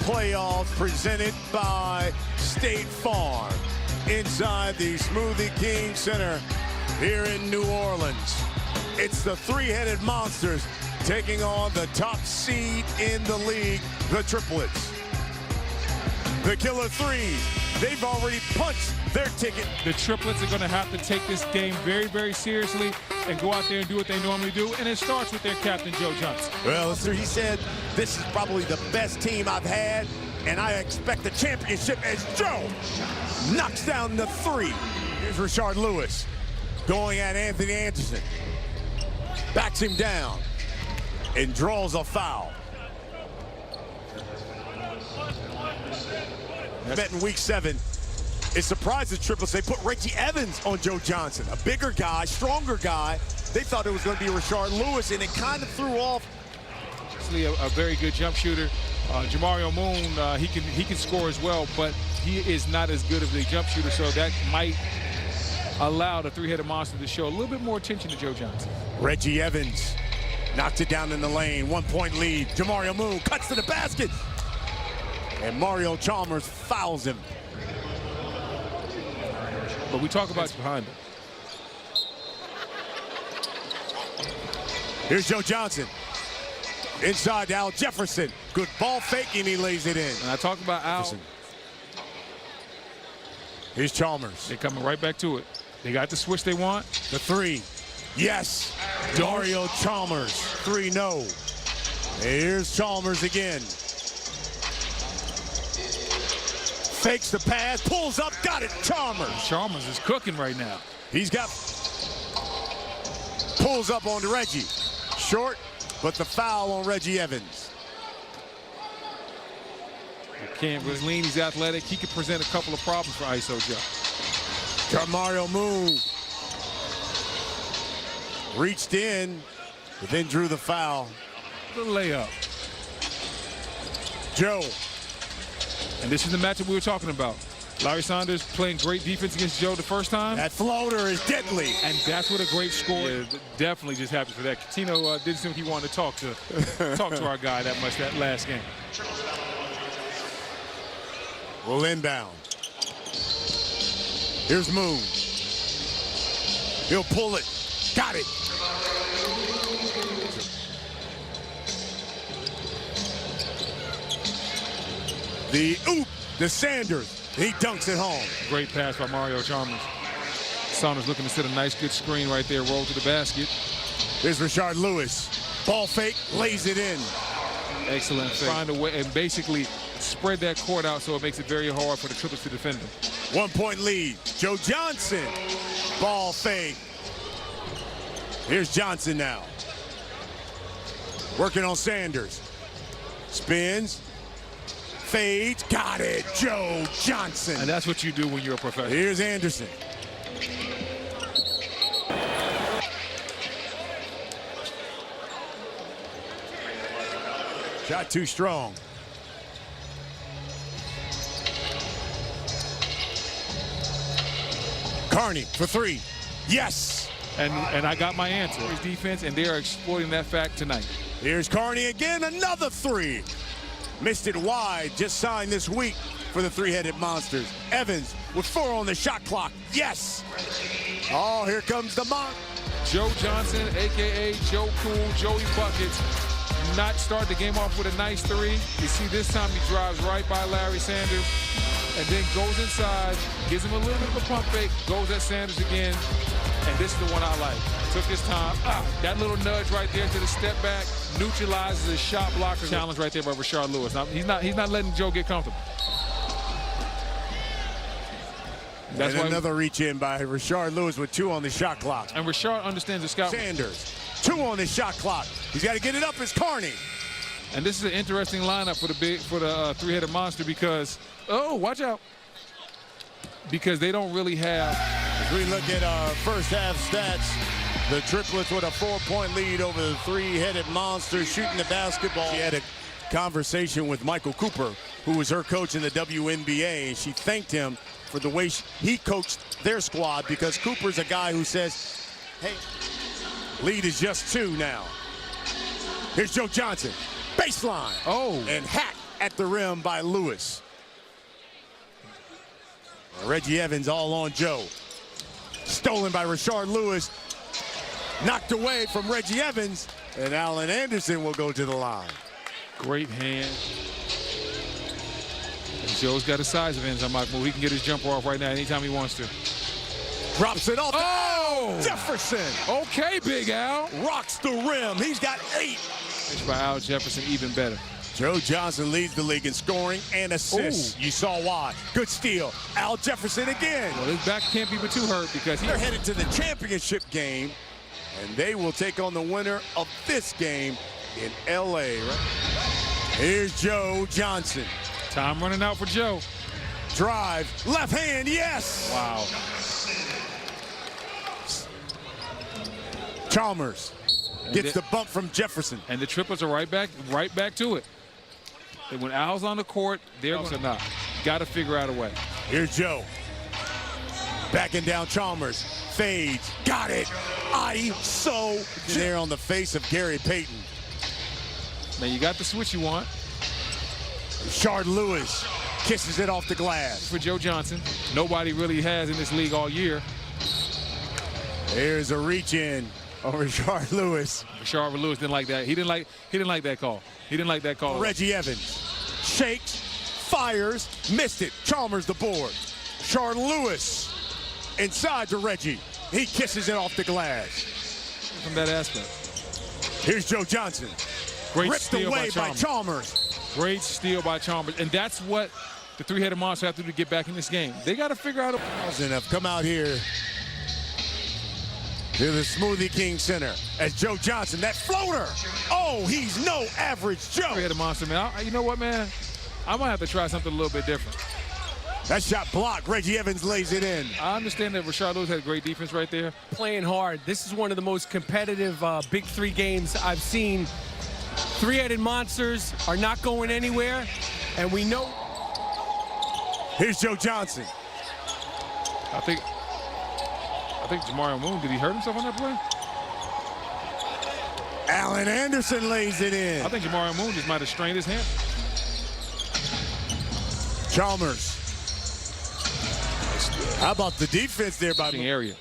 playoffs presented by State Farm inside the Smoothie King Center here in New Orleans. It's the three-headed monsters taking on the top seed in the league, the Triplets. The Killer Threes, they've already punched their ticket. The Triplets are going to have to take this game very, very seriously and go out there and do what they normally do. And it starts with their captain, Joe Johnson. Well, sir, he said, this is probably the best team I've had, and I expect the championship as Joe knocks down the three. Here's Rashard Lewis going at Anthony Anderson. Backs him down and draws a foul. Bet in week 7. It surprised the Triplets. They put Reggie Evans on Joe Johnson, a bigger guy, stronger guy. They thought it was going to be Rashard Lewis, and it kind of threw off. Actually, a very good jump shooter. Jamario Moon, he can score as well, but he is not as good of a jump shooter, so that might allow the three-headed monster to show a little bit more attention to Joe Johnson. Reggie Evans knocked it down in the lane. 1-point lead. Jamario Moon cuts to the basket. And Mario Chalmers fouls him. But we talk about behind him. Here's Joe Johnson. Inside to Al Jefferson. Good ball fake, and he lays it in. And I talk about Al. Jefferson. Here's Chalmers. They're coming right back to it. They got the switch they want. The three. Yes. Mario Chalmers. 3, no. Here's Chalmers again. Fakes the pass, pulls up, got it, Chalmers. Chalmers is cooking right now. He's got, pulls up on Reggie. Short, but the foul on Reggie Evans. Can't really lean, he's athletic. He could present a couple of problems for ISO Joe. Mario Moon reached in, but then drew the foul. The layup. Joe. And this is the matchup we were talking about. Larry Saunders playing great defense against Joe the first time. That floater is deadly. And that's what a great score is. Definitely just happy for that. Cuttino didn't seem he wanted to talk to our guy that much that last game. Will inbound. Here's Moon. He'll pull it. Got it. The Sanders. He dunks it home. Great pass by Mario Chalmers. Saunders looking to set a nice, good screen right there, roll to the basket. Here's Rashard Lewis. Ball fake, lays it in. Excellent fake. Find a way and basically spread that court out so it makes it very hard for the Triplets to defend him. 1-point lead. Joe Johnson. Ball fake. Here's Johnson now. Working on Sanders. Spins. Fades. Got it. Joe Johnson. And that's what you do when you're a professional. Here's Anderson. Shot too strong. Carney for 3. Yes. And I got my answer. His defense, and they are exploiting that fact tonight. Here's Carney again, another 3. Missed it wide, just signed this week for the three-headed monsters. Evans with 4 on the shot clock. Yes. Oh, here comes the monk. Joe Johnson, a.k.a. Joe Cool, Joey Buckets, not start the game off with a nice 3. You see this time he drives right by Larry Sanders and then goes inside, gives him a little bit of a pump fake, goes at Sanders again, and this is the one I like. Took his time. That little nudge right there to the step back neutralizes his shot blocker. Challenge right there by Rashard Lewis. Now, he's not letting Joe get comfortable. That's why another reach in by Rashard Lewis with 2 on the shot clock. And Rashard understands the scout. Sanders, 2 on the shot clock. He's got to get it up as Carney. And this is an interesting lineup for the three-headed monster because, oh, watch out. Because they don't really have. As we look at our first half stats, the Triplets with a 4-point lead over the three-headed monster shooting the basketball. She had a conversation with Michael Cooper, who was her coach in the WNBA, and she thanked him for the way he coached their squad because Cooper's a guy who says, hey, lead is just 2 now. Here's Joe Johnson. Baseline. Oh. And hack at the rim by Lewis. Reggie Evans all on Joe. Stolen by Rashard Lewis. Knocked away from Reggie Evans. And Allen Anderson will go to the line. Great hand. And Joe's got a size advantage on Mahmoud. He can get his jumper off right now anytime he wants to. Drops it off. Oh! Jefferson. Okay, Big Al. Rocks the rim. He's got 8. It's by Al Jefferson, even better. Joe Johnson leads the league in scoring and assists. Ooh. You saw why. Good steal. Al Jefferson again. Well, his back can't be but too hurt because they're headed to the championship game, and they will take on the winner of this game in L.A. Here's Joe Johnson. Time running out for Joe. Drive, left hand, yes! Wow. Chalmers gets the bump from Jefferson. And the Triplets are right back to it. And when Al's on the court, they're going to not. Got to figure out a way. Here's Joe. Backing down Chalmers. Fades. Got it. ISO. There on the face of Gary Payton. Now you got the switch you want. Rashard Lewis kisses it off the glass. For Joe Johnson. Nobody really has in this league all year. There's a reach in on Rashard Lewis. Rashard Lewis didn't like that. He didn't like that call. He didn't like that call. Reggie Evans shakes, fires, missed it. Chalmers the board. Rashard Lewis inside to Reggie. He kisses it off the glass. From that aspect. Here's Joe Johnson. Great ripped steal away by Chalmers. Great steal by Chalmers. And that's what the three-headed monster have to do to get back in this game. They got to figure out a... Have come out here to the Smoothie King Center as Joe Johnson, that floater. Oh, he's no average Joe. Three-headed monster, man. You know what, man? I might have to try something a little bit different. That shot blocked. Reggie Evans lays it in. I understand that Rashard Lewis had great defense right there. Playing hard. This is one of the most competitive Big 3 games I've seen. Three-headed monsters are not going anywhere, and we know. Here's Joe Johnson. I think Jamari Moon, did he hurt himself on that play? Allen Anderson lays it in. I think Jamari Moon just might have strained his hand. Chalmers. How about the defense there by the area?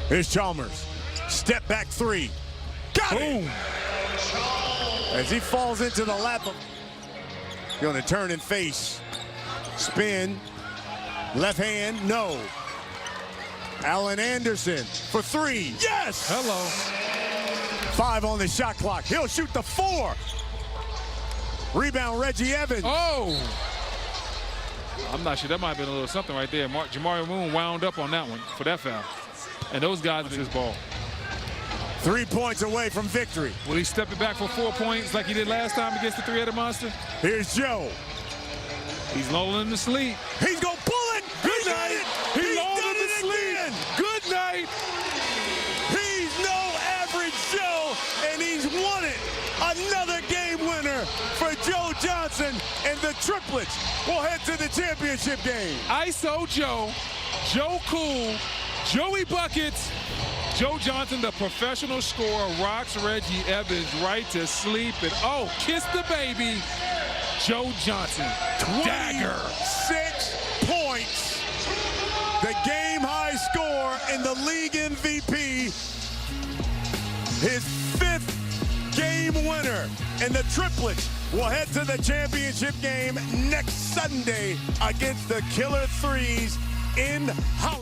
Here's Chalmers. Step back 3. Got it! As he falls into the lap of... Going to turn and face. Spin. Left hand, no. Allen Anderson for 3. Yes! Hello. 5 on the shot clock. He'll shoot the 4. Rebound, Reggie Evans. Oh! I'm not sure. That might have been a little something right there. Jamari Moon wound up on that one for that foul. And those guys with his ball. 3 points away from victory. Will he step it back for 4 points like he did last time against the three-headed monster? Here's Joe. He's lulling to sleep. He's going to pull it. Good night. He lulled him to sleep. Good night. He's no average Joe, and he's won it. Another game winner for Joe Johnson, and the Triplets will head to the championship game. ISO Joe, Joe Cool, Joey Buckets, Joe Johnson, the professional scorer, rocks Reggie Evans right to sleep. And oh, kiss the baby, Joe Johnson. Dagger. 6 points. The game-high score in the league MVP. His 5th game winner. And the Triplets will head to the championship game next Sunday against the Killer Threes in Hollywood.